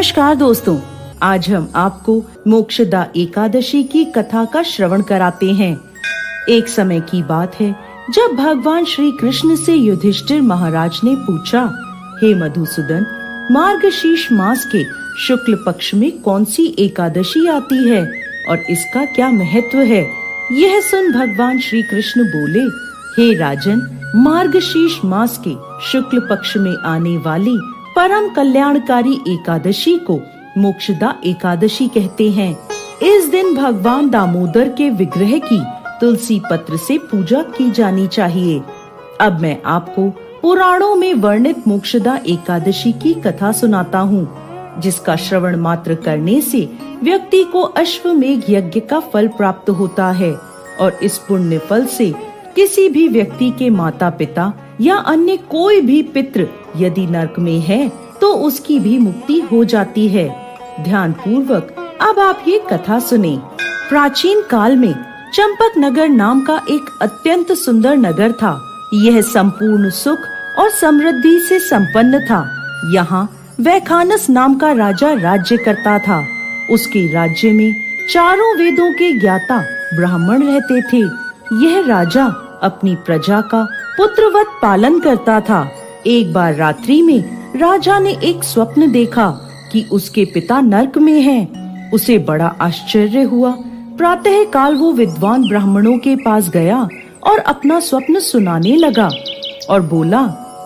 नमस्कार दोस्तों, आज हम आपको मोक्षदा एकादशी की कथा का श्रवण कराते हैं। एक समय की बात है जब भगवान श्री कृष्ण से युधिष्ठिर महाराज ने पूछा, हे मधुसूदन, मार्गशीर्ष मास के शुक्ल पक्ष में कौन सी एकादशी आती है और इसका क्या महत्व है। यह सुन भगवान श्री कृष्ण बोले, हे राजन, मार्गशीर्ष मास के शुक्ल पक्ष में आने वाली परम कल्याणकारी एकादशी को मोक्षदा एकादशी कहते हैं। इस दिन भगवान दामोदर के विग्रह की तुलसी पत्र से पूजा की जानी चाहिए। अब मैं आपको पुराणों में वर्णित मोक्षदा एकादशी की कथा सुनाता हूँ, जिसका श्रवण मात्र करने से व्यक्ति को अश्वमेघ यज्ञ का फल प्राप्त होता है और इस पुण्य फल से किसी भी व्यक्ति के माता पिता या अन्य कोई भी पितृ यदि नरक में है तो उसकी भी मुक्ति हो जाती है। ध्यान पूर्वक अब आप ये कथा सुने। प्राचीन काल में चंपक नगर नाम का एक अत्यंत सुंदर नगर था। यह संपूर्ण सुख और समृद्धि से संपन्न था। यहाँ वैखानस नाम का राजा राज्य करता था। उसके राज्य में चारों वेदों के ज्ञाता ब्राह्मण रहते थे। यह राजा अपनी प्रजा का पुत्रवत पालन करता था। एक बार रात्रि में राजा ने एक स्वप्न देखा कि उसके पिता नरक में हैं। उसे बड़ा आश्चर्य हुआ। प्रातः काल वो विद्वान ब्राह्मणों के पास गया और अपना स्वप्न सुनाने लगा और बोला,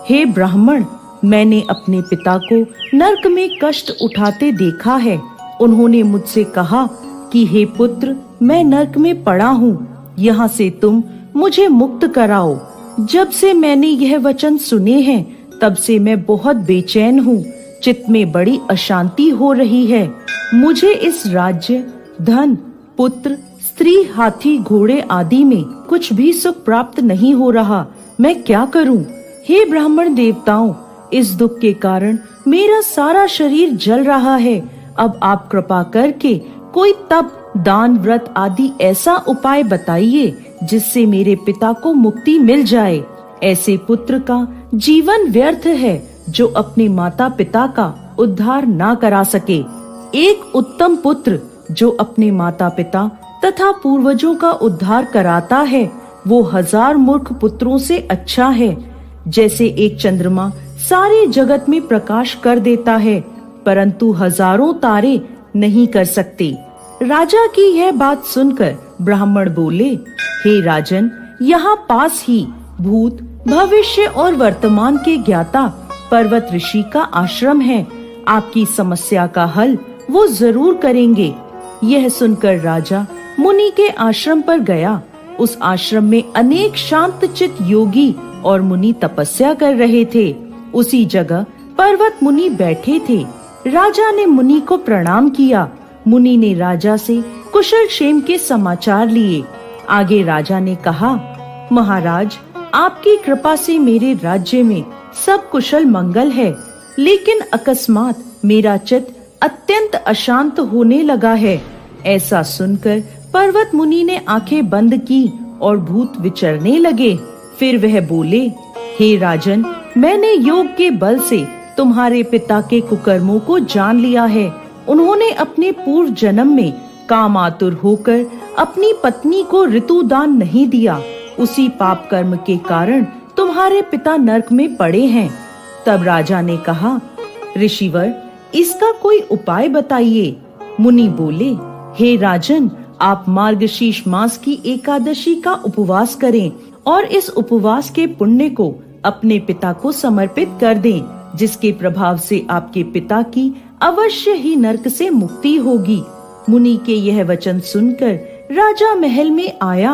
हे ब्राह्मण, मैंने अपने पिता को नरक में कष्ट उठाते देखा है। उन्होंने मुझसे कहा कि हे पुत्र, मैं नरक में पड़ा हूँ, यहाँ से तुम मुझे मुक्त कराओ। जब से मैंने यह वचन सुने हैं तब से मैं बहुत बेचैन हूँ। चित्त में बड़ी अशांति हो रही है। मुझे इस राज्य, धन, पुत्र, स्त्री, हाथी, घोड़े आदि में कुछ भी सुख प्राप्त नहीं हो रहा। मैं क्या करूँ? हे ब्राह्मण देवताओं, इस दुख के कारण मेरा सारा शरीर जल रहा है। अब आप कृपा करके कोई तप, दान, व्रत आदि ऐसा उपाय बताइए जिससे मेरे पिता को मुक्ति मिल जाए। ऐसे पुत्र का जीवन व्यर्थ है जो अपने माता पिता का उद्धार ना करा सके। एक उत्तम पुत्र जो अपने माता पिता तथा पूर्वजों का उद्धार कराता है वो 1000 मूर्ख पुत्रों से अच्छा है। जैसे एक चंद्रमा सारे जगत में प्रकाश कर देता है परंतु हजारों तारे नहीं कर सकते। राजा की यह बात सुनकर ब्राह्मण बोले, हे राजन, यहाँ पास ही भूत, भविष्य और वर्तमान के ज्ञाता पर्वत ऋषि का आश्रम है। आपकी समस्या का हल वो जरूर करेंगे। यह सुनकर राजा मुनि के आश्रम पर गया। उस आश्रम में अनेक शांतचित्त योगी और मुनि तपस्या कर रहे थे। उसी जगह पर्वत मुनि बैठे थे। राजा ने मुनि को प्रणाम किया। मुनि ने राजा से कुशल क्षेम के समाचार लिए। आगे राजा ने कहा, महाराज, आपकी कृपा से मेरे राज्य में सब कुशल मंगल है, लेकिन अकस्मात मेरा चित्त अत्यंत अशांत होने लगा है। ऐसा सुनकर पर्वत मुनि ने आंखें बंद की और भूत विचरने लगे। फिर वह बोले, हे राजन, मैंने योग के बल से तुम्हारे पिता के कुकर्मों को जान लिया है। उन्होंने अपने पूर्व जन्म में कामातुर होकर अपनी पत्नी को ऋतुदान नहीं दिया। उसी पाप कर्म के कारण तुम्हारे पिता नरक में पड़े हैं। तब राजा ने कहा, ऋषिवर, इसका कोई उपाय बताइए। मुनि बोले, हे राजन, आप मार्गशीर्ष मास की एकादशी का उपवास करें और इस उपवास के पुण्य को अपने पिता को समर्पित कर दें, जिसके प्रभाव से आपके पिता की अवश्य ही नरक से मुक्ति होगी। मुनि के यह वचन सुनकर राजा महल में आया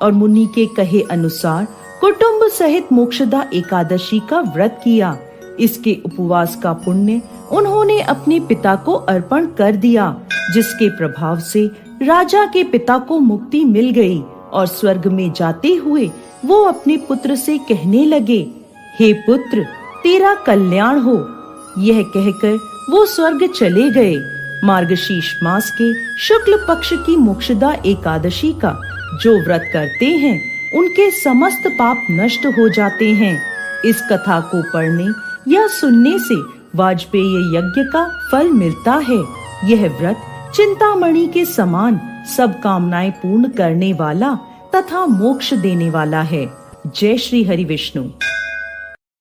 और मुनि के कहे अनुसार कुटुंब सहित मोक्षदा एकादशी का व्रत किया। इसके उपवास का पुण्य उन्होंने अपने पिता को अर्पण कर दिया, जिसके प्रभाव से राजा के पिता को मुक्ति मिल गई और स्वर्ग में जाते हुए वो अपने पुत्र से कहने लगे, हे पुत्र, तेरा कल्याण हो। यह कहकर वो स्वर्ग चले गए। मार्गशीर्ष मास के शुक्ल पक्ष की मोक्षदा एकादशी का जो व्रत करते हैं उनके समस्त पाप नष्ट हो जाते हैं। इस कथा को पढ़ने या सुनने से वाजपेयी यज्ञ का फल मिलता है। यह व्रत चिंतामणि के समान सब कामनाएं पूर्ण करने वाला तथा मोक्ष देने वाला है। जय श्री हरि विष्णु।